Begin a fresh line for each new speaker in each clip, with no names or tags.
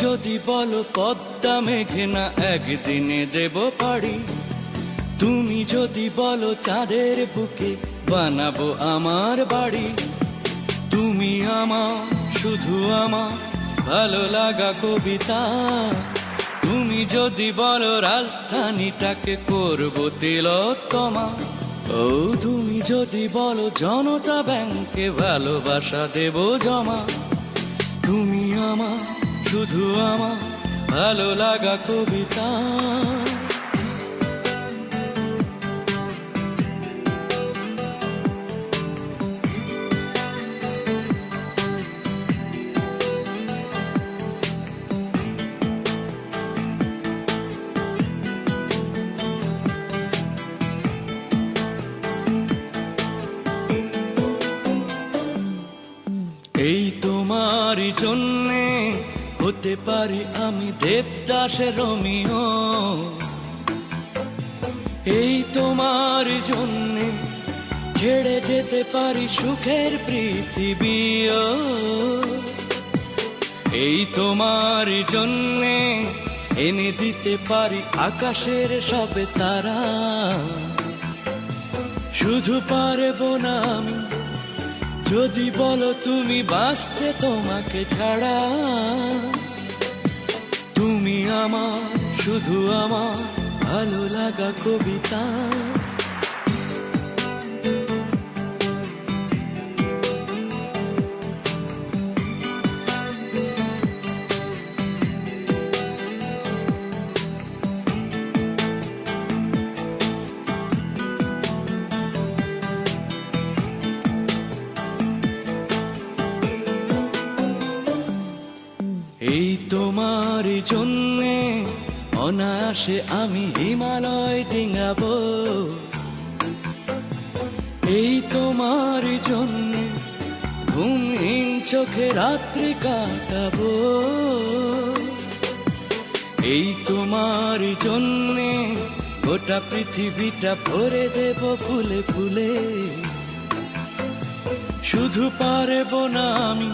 যদি বলো পদ্মা মেঘনা একদিনে দেব পাড়ি, তুমি যদি বলো চাঁদের বুকে বানাবো আমার বাড়ি, তুমি আমার শুধু আমার ভালো লাগা কবিতা, তুমি যদি বলো রাজধানীটাকে করবো তিলোত্তমা, ও তুমি যদি বলো জনতা ব্যাংকে ভালোবাসা দেব জমা, তুমি আমার শুধু আমার ভালো লাগা কবিতা। এই তোমারই জন্যে হতে পারি আমি দেবদাসের রোমিও, এই তোমারই জন্যে ছেড়ে যেতে পারি সুখের পৃথিবীও, এই তোমারই জন্যে এনে দিতে পারি আকাশের সবে তারা, শুধু পারবো না আমি যদি বলো তুমি বাঁচতে তোমাকে ছাড়া, তুমি আমার শুধু আমার ভালো লাগা কবিতা। এই তোমার জন্যে অনায়াসে আমি হিমালয় ডিঙাবো, এই তোমার জন্যে ঘুমহীন চোখে রাত্রি কাটাবো, এই তোমার জন্যে গোটা পৃথিবীটা ভরে দেব ফুলে ফুলে, শুধু পারবো না আমি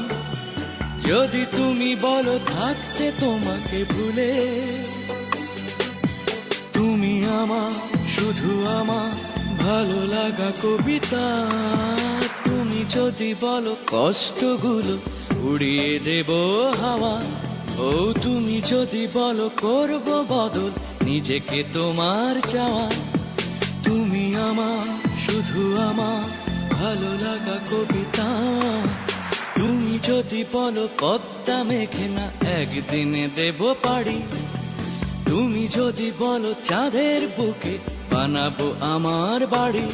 যদি তুমি বলো থাকতে তোমাকে ভুলে, তুমি আমার শুধু আমার ভালো লাগা কবিতা, তুমি যদি বলো কষ্টগুলো উড়িয়ে দেব হাওয়া, ও তুমি যদি বলো করব বদল নিজেকে তোমার চাওয়া, তুমি আমার শুধু আমার ভালো লাগা কবিতা, তুমি যদি বলো পদ্মা মেঘনা একদিনে দেব পাড়ি, তুমি যদি বলো চাঁদের বুকে বানাবো আমার বাড়ি,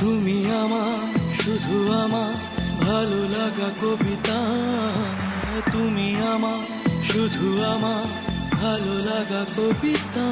তুমি আমার শুধু আমার ভালো লাগা কবিতা, তুমি আমার শুধু আমার ভালো লাগা কবিতা।